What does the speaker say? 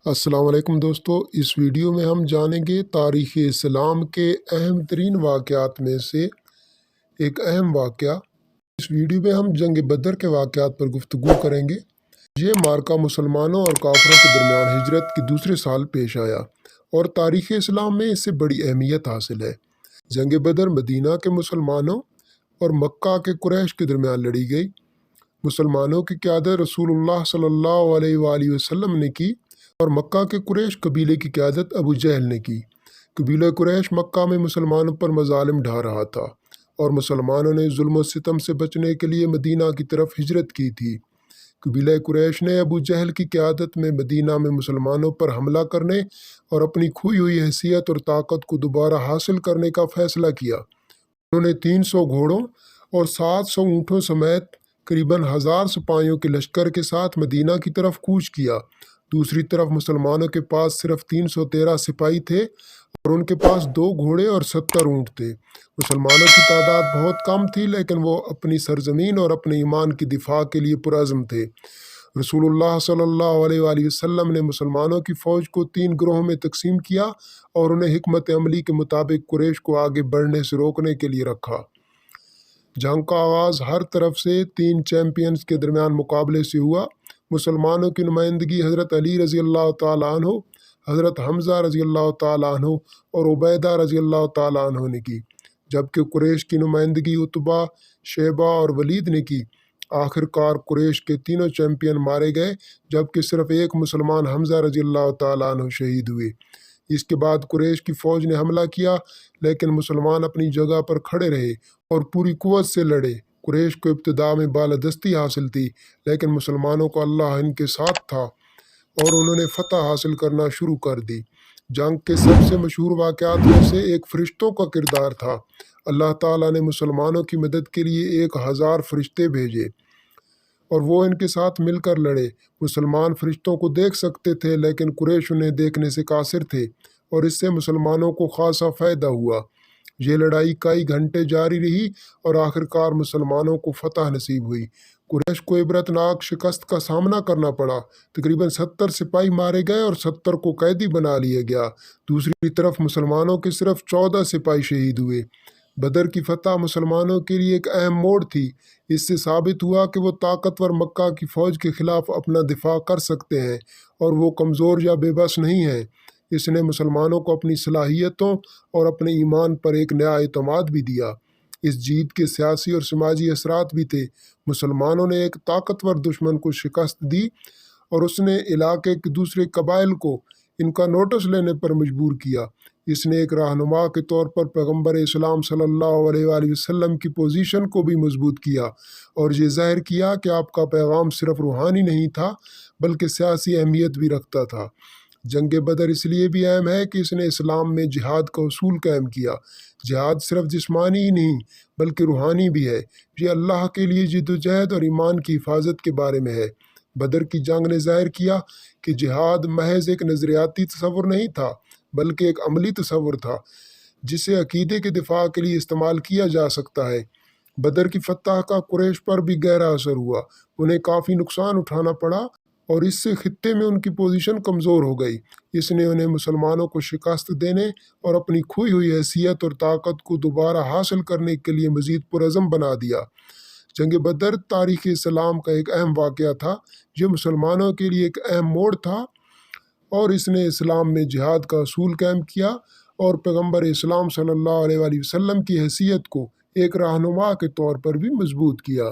السلام علیکم دوستو، اس ویڈیو میں ہم جانیں گے تاریخ اسلام کے اہم ترین واقعات میں سے ایک اہم واقعہ۔ اس ویڈیو میں ہم جنگ بدر کے واقعات پر گفتگو کریں گے۔ یہ معرکہ مسلمانوں اور کافروں کے درمیان ہجرت کے دوسرے سال پیش آیا اور تاریخ اسلام میں اس سے بڑی اہمیت حاصل ہے۔ جنگ بدر مدینہ کے مسلمانوں اور مکہ کے قریش کے درمیان لڑی گئی۔ مسلمانوں کی قیادت رسول اللہ صلی اللہ علیہ وآلہ وسلم نے کی اور مکہ کے قریش قبیلے کی قیادت ابو جہل نے کی۔ قبیلہ قریش مکہ میں مسلمانوں پر مظالم ڈھا رہا تھا اور مسلمانوں نے ظلم و ستم سے بچنے کے لیے مدینہ کی طرف ہجرت کی تھی۔ قبیلہ قریش نے ابو جہل کی قیادت میں مدینہ میں مسلمانوں پر حملہ کرنے اور اپنی کھوئی ہوئی حیثیت اور طاقت کو دوبارہ حاصل کرنے کا فیصلہ کیا۔ انہوں نے 300 گھوڑوں اور 700 اونٹوں سمیت قریباً 1000 سپاہیوں کے لشکر کے ساتھ مدینہ کی طرف کوچ کیا۔ دوسری طرف مسلمانوں کے پاس صرف 313 سپاہی تھے اور ان کے پاس 2 گھوڑے اور 70 اونٹ تھے۔ مسلمانوں کی تعداد بہت کم تھی لیکن وہ اپنی سرزمین اور اپنے ایمان کی دفاع کے لیے پرعزم تھے۔ رسول اللہ صلی اللہ علیہ وآلہ وسلم نے مسلمانوں کی فوج کو 3 گروہوں میں تقسیم کیا اور انہیں حکمت عملی کے مطابق قریش کو آگے بڑھنے سے روکنے کے لیے رکھا۔ جنگ کا آغاز ہر طرف سے 3 چیمپئنز کے درمیان مقابلے سے ہوا۔ مسلمانوں کی نمائندگی حضرت علی رضی اللہ تعالیٰ عنہ، حضرت حمزہ رضی اللہ تعالیٰ عنہ اور عبیدہ رضی اللہ تعالیٰ عنہ نے کی، جبکہ قریش کی نمائندگی عتبہ، شیبہ اور ولید نے کی۔ آخر کار قریش کے تینوں چیمپئن مارے گئے جبکہ صرف ایک مسلمان حمزہ رضی اللہ تعالیٰ عنہ شہید ہوئے۔ اس کے بعد قریش کی فوج نے حملہ کیا لیکن مسلمان اپنی جگہ پر کھڑے رہے اور پوری قوت سے لڑے۔ قریش کو ابتدا میں بالادستی حاصل تھی لیکن مسلمانوں کو اللہ ان کے ساتھ تھا اور انہوں نے فتح حاصل کرنا شروع کر دی۔ جنگ کے سب سے مشہور واقعات میں سے ایک فرشتوں کا کردار تھا۔ اللہ تعالیٰ نے مسلمانوں کی مدد کے لیے 1000 فرشتے بھیجے اور وہ ان کے ساتھ مل کر لڑے۔ مسلمان فرشتوں کو دیکھ سکتے تھے لیکن قریش انہیں دیکھنے سے قاصر تھے اور اس سے مسلمانوں کو خاصا فائدہ ہوا۔ یہ لڑائی کئی گھنٹے جاری رہی اور آخر کار مسلمانوں کو فتح نصیب ہوئی۔ قریش کو عبرتناک شکست کا سامنا کرنا پڑا۔ تقریباً 70 سپاہی مارے گئے اور 70 کو قیدی بنا لیا گیا۔ دوسری طرف مسلمانوں کے صرف 14 سپاہی شہید ہوئے۔ بدر کی فتح مسلمانوں کے لیے ایک اہم موڑ تھی۔ اس سے ثابت ہوا کہ وہ طاقتور مکہ کی فوج کے خلاف اپنا دفاع کر سکتے ہیں اور وہ کمزور یا بے بس نہیں ہیں۔ اس نے مسلمانوں کو اپنی صلاحیتوں اور اپنے ایمان پر ایک نیا اعتماد بھی دیا۔ اس جیت کے سیاسی اور سماجی اثرات بھی تھے۔ مسلمانوں نے ایک طاقتور دشمن کو شکست دی اور اس نے علاقے کے دوسرے قبائل کو ان کا نوٹس لینے پر مجبور کیا۔ اس نے ایک رہنما کے طور پر پیغمبر اسلام صلی اللہ علیہ وآلہ وسلم کی پوزیشن کو بھی مضبوط کیا اور یہ ظاہر کیا کہ آپ کا پیغام صرف روحانی نہیں تھا بلکہ سیاسی اہمیت بھی رکھتا تھا۔ جنگ بدر اس لیے بھی اہم ہے کہ اس نے اسلام میں جہاد کا اصول قائم کیا۔ جہاد صرف جسمانی ہی نہیں بلکہ روحانی بھی ہے۔ یہ اللہ کے لیے جدوجہد اور ایمان کی حفاظت کے بارے میں ہے۔ بدر کی جنگ نے ظاہر کیا کہ جہاد محض ایک نظریاتی تصور نہیں تھا بلکہ ایک عملی تصور تھا جسے عقیدے کے دفاع کے لیے استعمال کیا جا سکتا ہے۔ بدر کی فتح کا قریش پر بھی گہرا اثر ہوا۔ انہیں کافی نقصان اٹھانا پڑا اور اس سے خطے میں ان کی پوزیشن کمزور ہو گئی۔ اس نے انہیں مسلمانوں کو شکست دینے اور اپنی کھوئی ہوئی حیثیت اور طاقت کو دوبارہ حاصل کرنے کے لیے مزید پرعزم بنا دیا۔ جنگ بدر تاریخ اسلام کا ایک اہم واقعہ تھا۔ یہ مسلمانوں کے لیے ایک اہم موڑ تھا اور اس نے اسلام میں جہاد کا اصول قائم کیا اور پیغمبر اسلام صلی اللہ علیہ وآلہ وسلم کی حیثیت کو ایک رہنما کے طور پر بھی مضبوط کیا۔